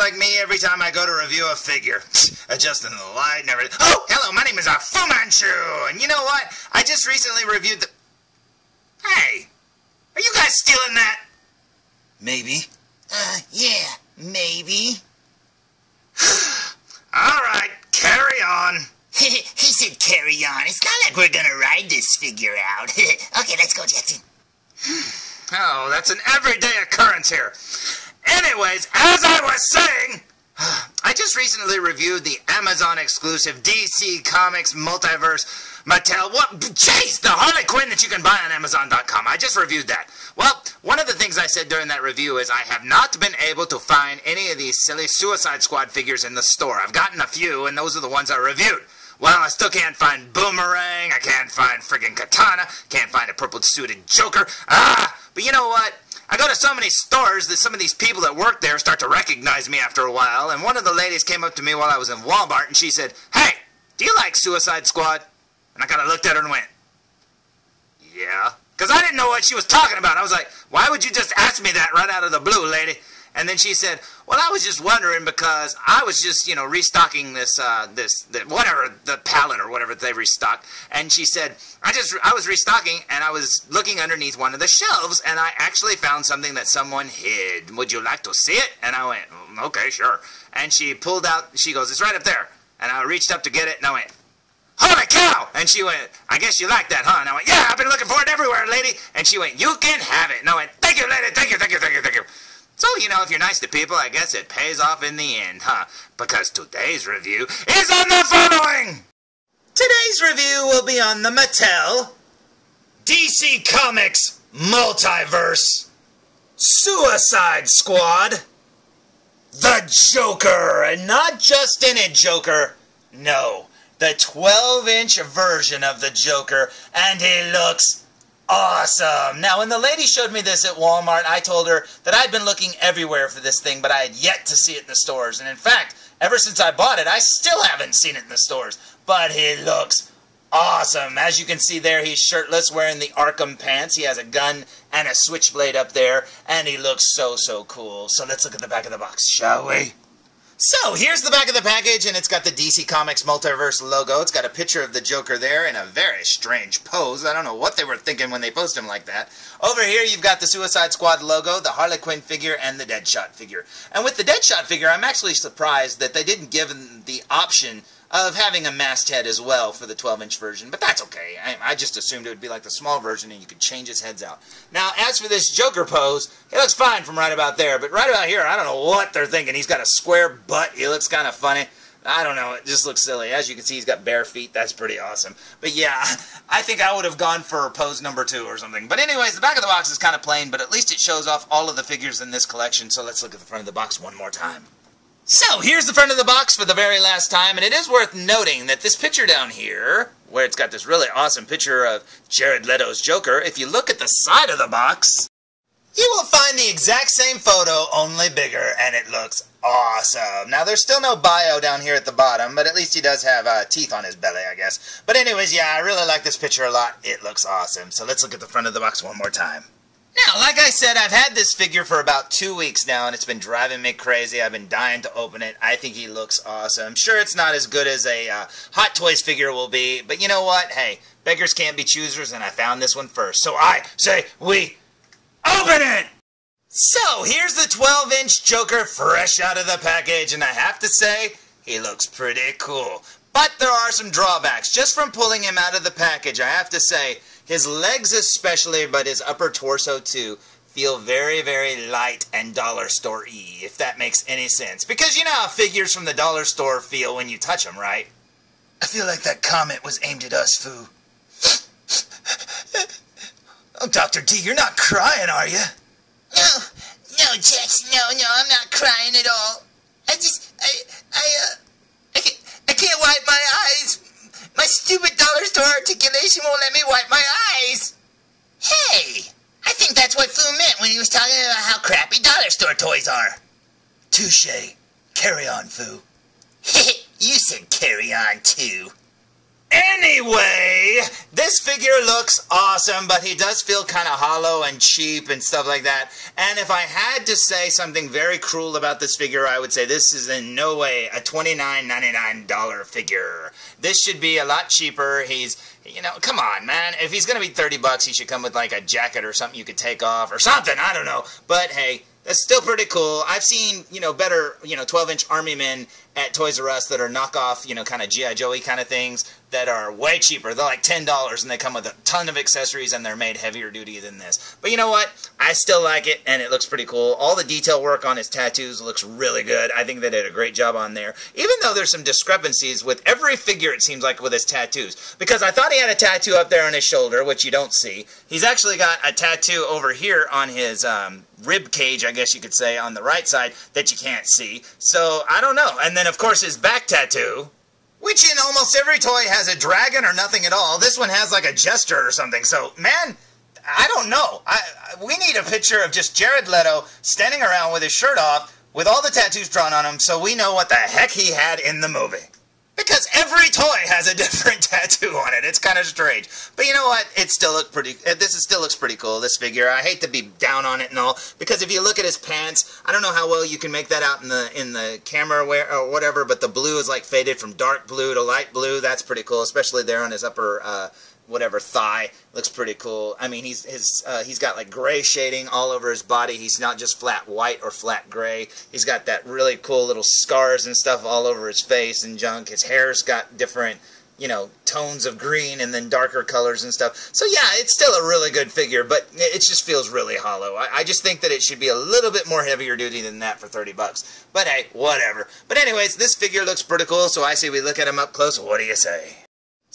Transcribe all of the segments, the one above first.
like me every time I go to review a figure. Adjusting the light and everything. Oh, hello, my name is Fu Manchu, and you know what? I just recently reviewed the... Hey, are you guys stealing that? Maybe. Yeah, maybe. Alright, carry on. He said carry on. It's not like we're gonna ride this figure out. Okay, let's go, Jackson. Oh, that's an everyday occurrence here. Anyways, as I was saying, I just recently reviewed the Amazon exclusive DC Comics Multiverse Mattel. What? Jeez, the Harley Quinn that you can buy on Amazon.com. I just reviewed that. Well, one of the things I said during that review is I have not been able to find any of these silly Suicide Squad figures in the store. I've gotten a few, and those are the ones I reviewed. Well, I still can't find Boomerang, I can't find friggin' Katana, can't find a purple-suited Joker. But you know what? I go to so many stores that some of these people that work there start to recognize me after a while, and one of the ladies came up to me while I was in Walmart, and she said, "Hey, do you like Suicide Squad?" And I kind of looked at her and went, "Yeah." Because I didn't know what she was talking about. I was like, "Why would you just ask me that right out of the blue, lady?" And then she said, "Well, I was just wondering because I was just, restocking this the pallet or whatever they restock." And she said, I was restocking and I was looking underneath one of the shelves and I actually found something that someone hid. Would you like to see it?" And I went, "Okay, sure." And she pulled out, she goes, "It's right up there." And I reached up to get it and I went, "Holy cow!" And she went, "I guess you like that, huh?" And I went, "Yeah, I've been looking for it everywhere, lady." And she went, "You can have it." And I went, "Thank you, lady, thank you, thank you, thank you, thank you." So, if you're nice to people, I guess it pays off in the end, huh? Because today's review is on the following! Today's review will be on the Mattel DC Comics Multiverse Suicide Squad The Joker! And not just any Joker, no, the 12-inch version of the Joker, and he looks awesome. Now, when the lady showed me this at Walmart, I told her that I'd been looking everywhere for this thing, but I had yet to see it in the stores. And in fact, ever since I bought it, I still haven't seen it in the stores. But he looks awesome. As you can see there, he's shirtless, wearing the Arkham pants. He has a gun and a switchblade up there, and he looks so, so cool. So let's look at the back of the box, shall we? So, here's the back of the package, and it's got the DC Comics Multiverse logo. It's got a picture of the Joker there in a very strange pose. I don't know what they were thinking when they posed him like that. Over here, you've got the Suicide Squad logo, the Harley Quinn figure, and the Deadshot figure. And with the Deadshot figure, I'm actually surprised that they didn't give him the option of having a masthead as well for the 12-inch version, but that's okay. I just assumed it would be like the small version and you could change his heads out. Now, as for this Joker pose, it looks fine from right about there, but right about here, I don't know what they're thinking. He's got a square butt. He looks kind of funny. I don't know. It just looks silly. As you can see, he's got bare feet. That's pretty awesome. But yeah, I think I would have gone for pose number 2 or something. But anyways, the back of the box is kind of plain, but at least it shows off all of the figures in this collection, so let's look at the front of the box one more time. So, here's the front of the box for the very last time, and it is worth noting that this picture down here, where it's got this really awesome picture of Jared Leto's Joker, if you look at the side of the box, you will find the exact same photo, only bigger, and it looks awesome. Now, there's still no bio down here at the bottom, but at least he does have teeth on his belly, I guess. But anyways, yeah, I really like this picture a lot. It looks awesome. So let's look at the front of the box one more time. Now, like I said, I've had this figure for about 2 weeks now, and it's been driving me crazy. I've been dying to open it. I think he looks awesome. Sure, it's not as good as a Hot Toys figure will be, but you know what? Hey, beggars can't be choosers, and I found this one first. So I say we open it! So, here's the 12-inch Joker fresh out of the package, and I have to say, he looks pretty cool. But there are some drawbacks. Just from pulling him out of the package, I have to say, his legs especially, but his upper torso too, feel very, very light and dollar store-y, if that makes any sense. Because you know how figures from the dollar store feel when you touch them, right? I feel like that comment was aimed at us, Fu. Oh, Dr. D, you're not crying, are you? No, Jackson, no, I'm not crying at all. I can't wipe my eyes. My stupid dollar store articulation won't let me wipe my eyes. Hey, I think that's what Fu meant when he was talking about how crappy dollar store toys are. Touche. Carry on, Fu. You said carry on, too. Anyway, this figure looks awesome, but he does feel kind of hollow and cheap and stuff like that. And if I had to say something very cruel about this figure, I would say this is in no way a $29.99 figure. This should be a lot cheaper. He's, you know, come on, man. If he's going to be 30 bucks, he should come with like a jacket or something you could take off or something. I don't know. But hey, that's still pretty cool. I've seen, you know, better, you know, 12-inch Army men at Toys R Us that are knockoff, you know, kind of G.I. Joey kind of things that are way cheaper. They're like $10 and they come with a ton of accessories and they're made heavier duty than this. But you know what? I still like it and it looks pretty cool. All the detail work on his tattoos looks really good. I think they did a great job on there. Even though there's some discrepancies with every figure, it seems like, with his tattoos. Because I thought he had a tattoo up there on his shoulder, which you don't see. He's actually got a tattoo over here on his rib cage, I guess you could say, on the right side that you can't see. So, I don't know. And then, of course, his back tattoo, which in almost every toy has a dragon or nothing at all. This one has like a jester or something. So, man, I don't know. We need a picture of just Jared Leto standing around with his shirt off with all the tattoos drawn on him so we know what the heck he had in the movie. Because every toy has a different tattoo on it. It's kind of strange. But you know what? It still looks pretty. Still looks pretty cool, this figure. I hate to be down on it and all, because if you look at his pants, I don't know how well you can make that out in the camera or whatever, but the blue is like faded from dark blue to light blue. That's pretty cool, especially there on his upper whatever thigh. Looks pretty cool. I mean, he's got like gray shading all over his body. He's not just flat white or flat gray. He's got that really cool little scars and stuff all over his face and junk. His hair's got different, you know, tones of green and then darker colors and stuff. So yeah, it's still a really good figure, but it just feels really hollow. I just think that it should be a little bit more heavier duty than that for 30 bucks. But hey, whatever. But anyways, this figure looks pretty cool, so I say we look at him up close. What do you say?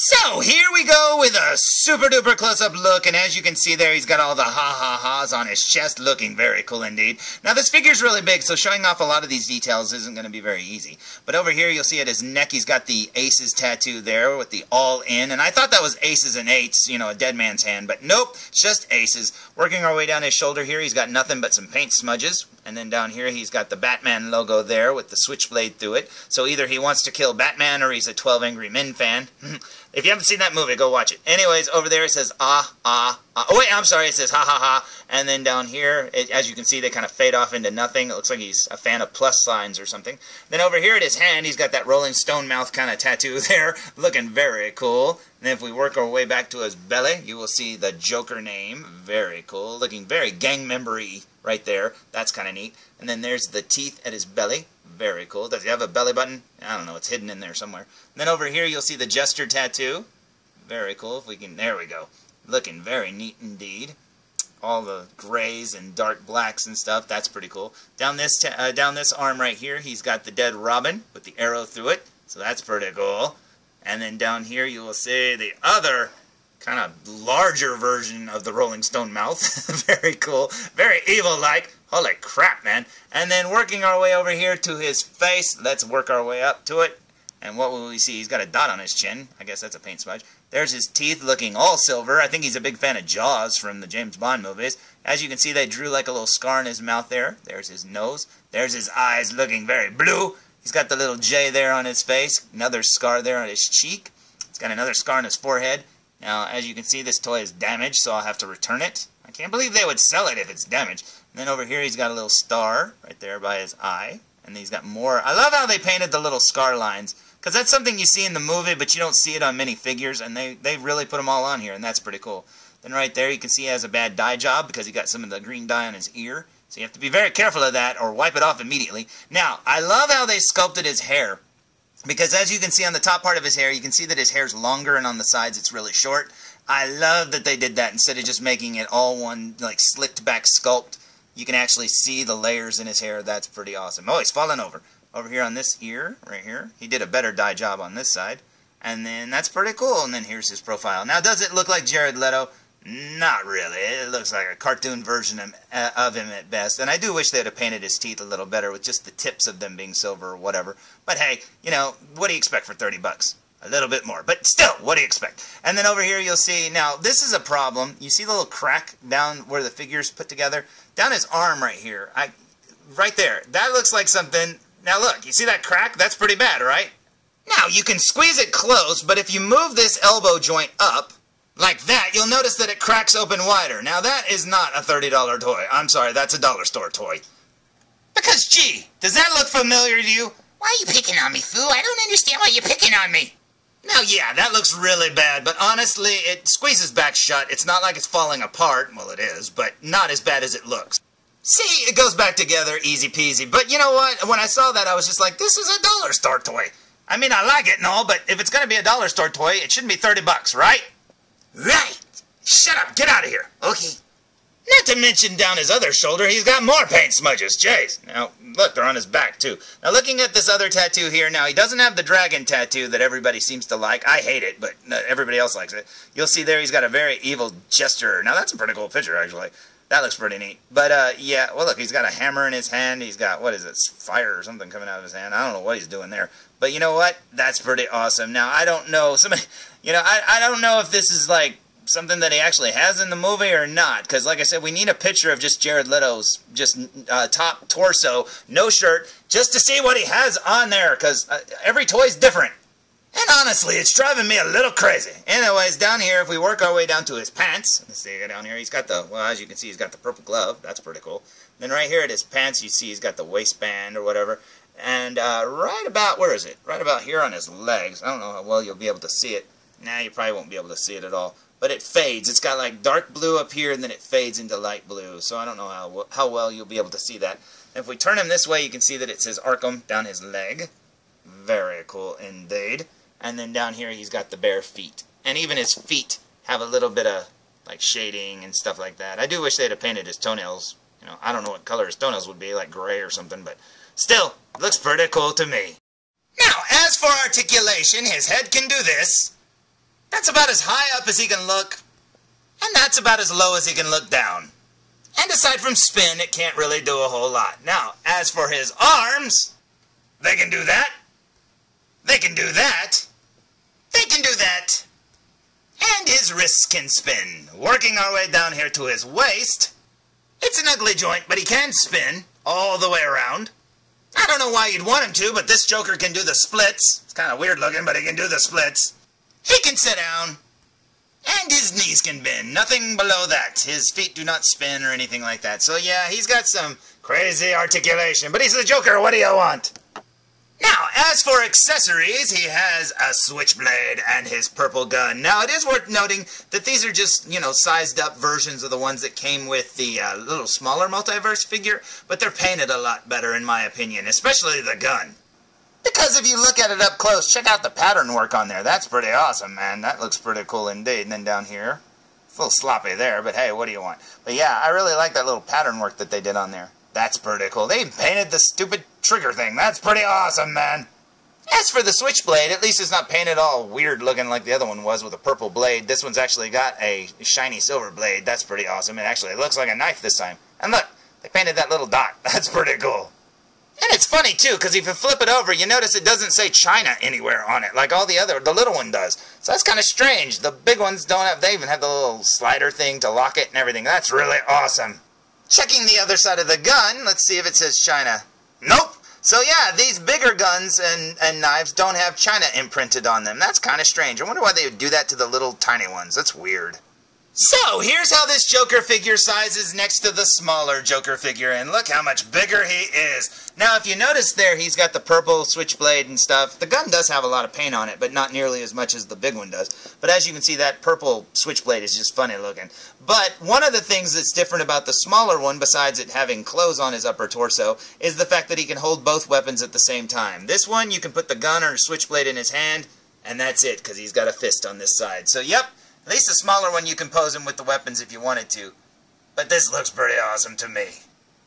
So, here we go with a super duper close-up look, and as you can see there, he's got all the ha-ha-ha's on his chest, looking very cool indeed. Now, this figure's really big, so showing off a lot of these details isn't going to be very easy. But over here, you'll see at his neck, he's got the Aces tattoo there with the all-in, and I thought that was Aces and Eights, you know, a dead man's hand, but nope, it's just Aces. Working our way down his shoulder here, he's got nothing but some paint smudges. And then down here, he's got the Batman logo there with the switchblade through it. So either he wants to kill Batman or he's a 12 Angry Men fan. If you haven't seen that movie, go watch it. Anyways, over there it says, ah, ah, ah. Oh, wait, I'm sorry. It says, ha, ha, ha. And then down here, as you can see, they kind of fade off into nothing. It looks like he's a fan of plus signs or something. Then over here at his hand, he's got that Rolling Stone mouth kind of tattoo there. Looking very cool. And then if we work our way back to his belly, you will see the Joker name. Very cool. Looking very gang member-y right there. That's kind of neat. And then there's the teeth at his belly. Very cool. Does he have a belly button? I don't know. It's hidden in there somewhere. And then over here, you'll see the Jester tattoo. Very cool. If we can, there we go. Looking very neat indeed. All the grays and dark blacks and stuff. That's pretty cool. Down this arm right here, he's got the dead Robin with the arrow through it. So that's pretty cool. And then down here, you will see the other kind of larger version of the Rolling Stone mouth. Very cool. Very evil-like. Holy crap, man. And then working our way over here to his face. Let's work our way up to it. And what will we see? He's got a dot on his chin. I guess that's a paint smudge. There's his teeth looking all silver. I think he's a big fan of Jaws from the James Bond movies. As you can see, they drew like a little scar in his mouth there. There's his nose. There's his eyes looking very blue. He's got the little J there on his face. Another scar there on his cheek. He's got another scar on his forehead. Now, as you can see, this toy is damaged, so I'll have to return it. I can't believe they would sell it if it's damaged. And then over here, he's got a little star right there by his eye. And he's got more. I love how they painted the little scar lines, because that's something you see in the movie, but you don't see it on many figures, and they really put them all on here, and that's pretty cool. Then right there, you can see he has a bad dye job because he got some of the green dye on his ear. So you have to be very careful of that or wipe it off immediately. Now, I love how they sculpted his hair, because as you can see on the top part of his hair, you can see that his hair's longer, and on the sides it's really short. I love that they did that instead of just making it all one, like, slicked back sculpt. You can actually see the layers in his hair. That's pretty awesome. Oh, he's falling over. Over here on this ear, right here, he did a better dye job on this side. And then that's pretty cool. And then here's his profile. Now, does it look like Jared Leto? Not really. It looks like a cartoon version of him at best. And I do wish they'd have painted his teeth a little better with just the tips of them being silver or whatever. But hey, you know, what do you expect for 30 bucks? A little bit more. But still, what do you expect? And then over here you'll see, now this is a problem. You see the little crack down where the figure's put together? Down his arm right here. Right there. That looks like something. Now look, you see that crack? That's pretty bad, right? Now, you can squeeze it close, but if you move this elbow joint up, like that, you'll notice that it cracks open wider. Now, that is not a $30 toy. I'm sorry, that's a dollar store toy. Because, gee, does that look familiar to you? Why are you picking on me, Foo? I don't understand why you're picking on me. Now, yeah, that looks really bad, but honestly, it squeezes back shut. It's not like it's falling apart. Well, it is, but not as bad as it looks. See, it goes back together, easy peasy. But you know what? When I saw that, I was just like, this is a dollar store toy. I mean, I like it and all, but if it's going to be a dollar store toy, it shouldn't be $30, right? Right. Shut up. Get out of here. Okay. Not to mention down his other shoulder, he's got more paint smudges. Jeez. Now, look, they're on his back, too. Now, looking at this other tattoo here, now, he doesn't have the dragon tattoo that everybody seems to like. I hate it, but everybody else likes it. You'll see there he's got a very evil gesture. Now, that's a pretty cool picture, actually. That looks pretty neat. But, yeah, well, look, he's got a hammer in his hand. He's got, what is it, fire or something coming out of his hand. I don't know what he's doing there. But you know what? That's pretty awesome. Now, I don't know. I don't know if this is, like, something that he actually has in the movie or not, because like I said, we need a picture of just Jared Leto's top torso, no shirt, just to see what he has on there, because every toy's different. And honestly, it's driving me a little crazy. Anyways, down here, if we work our way down to his pants, let's see, down here, he's got the, well, as you can see, he's got the purple glove. That's pretty cool. Then right here at his pants, you see he's got the waistband or whatever. And right about, where is it? Right about here on his legs. I don't know how well you'll be able to see it. Nah, you probably won't be able to see it at all. But it fades. It's got like dark blue up here, and then it fades into light blue. So I don't know how well you'll be able to see that. And if we turn him this way, you can see that it says Arkham down his leg. Very cool indeed. And then down here, he's got the bare feet. And even his feet have a little bit of like shading and stuff like that. I do wish they'd have painted his toenails. You know, I don't know what color his toenails would be, like gray or something, but still, it looks pretty cool to me. Now, as for articulation, his head can do this. That's about as high up as he can look, and that's about as low as he can look down. And aside from spin, it can't really do a whole lot. Now, as for his arms, they can do that. They can do that. They can do that. And his wrists can spin. Working our way down here to his waist, it's an ugly joint, but he can spin all the way around. I don't know why you'd want him to, but this Joker can do the splits. It's kind of weird looking, but he can do the splits. He can sit down, and his knees can bend. Nothing below that. His feet do not spin or anything like that. So yeah, he's got some crazy articulation, but he's the Joker. What do you want? Now, as for accessories, he has a switchblade and his purple gun. Now, it is worth noting that these are just, you know, sized up versions of the ones that came with the little smaller Multiverse figure, but they're painted a lot better in my opinion, especially the gun. Because if you look at it up close, check out the pattern work on there. That's pretty awesome, man. That looks pretty cool indeed. And then down here, it's a little sloppy there, but hey, what do you want? But yeah, I really like that little pattern work that they did on there. That's pretty cool. They painted the stupid trigger thing. That's pretty awesome, man. As for the switchblade, at least it's not painted all weird looking like the other one was with a purple blade. This one's actually got a shiny silver blade. That's pretty awesome. It actually looks like a knife this time. And look, they painted that little dot. That's pretty cool. And it's funny, too, because if you flip it over, you notice it doesn't say China anywhere on it, like all the little one does. So that's kind of strange. The big ones don't have, they even have the little slider thing to lock it and everything. That's really awesome. Checking the other side of the gun, let's see if it says China. Nope. So yeah, these bigger guns and knives don't have China imprinted on them. That's kind of strange. I wonder why they would do that to the little tiny ones. That's weird. So, here's how this Joker figure sizes next to the smaller Joker figure, and look how much bigger he is. Now, if you notice there, he's got the purple switchblade and stuff. The gun does have a lot of paint on it, but not nearly as much as the big one does. But as you can see, that purple switchblade is just funny looking. But one of the things that's different about the smaller one, besides it having clothes on his upper torso, is the fact that he can hold both weapons at the same time. This one, you can put the gun or switchblade in his hand, and that's it, because he's got a fist on this side. So, yep. At least the smaller one you can pose him with the weapons if you wanted to. But this looks pretty awesome to me.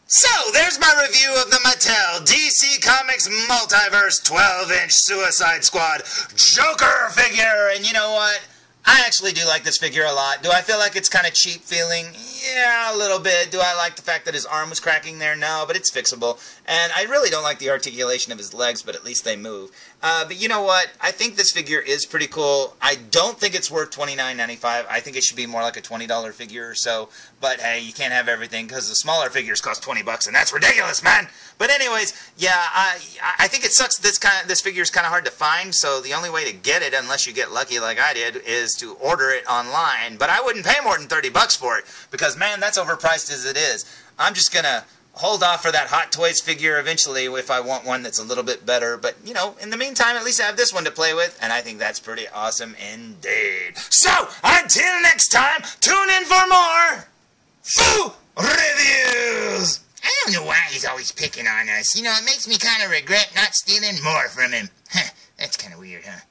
So, there's my review of the Mattel DC Comics Multiverse 12-inch Suicide Squad Joker figure. And you know what? I actually do like this figure a lot. Do I feel like it's kind of cheap feeling? Yeah, a little bit. Do I like the fact that his arm was cracking there? No, but it's fixable. And I really don't like the articulation of his legs, but at least they move. But you know what? I think this figure is pretty cool. I don't think it's worth $29.95. I think it should be more like a $20 figure or so. But hey, you can't have everything because the smaller figures cost $20, and that's ridiculous, man. But anyways, yeah, I think it sucks. This figure is kind of hard to find. So the only way to get it, unless you get lucky like I did, is to order it online. But I wouldn't pay more than $30 for it because, man, that's overpriced as it is. I'm just gonna hold off for that Hot Toys figure eventually if I want one that's a little bit better. But, you know, in the meantime, at least I have this one to play with, and I think that's pretty awesome indeed. So, until next time, tune in for more Foo Reviews! I don't know why he's always picking on us. You know, it makes me kind of regret not stealing more from him. That's kind of weird, huh?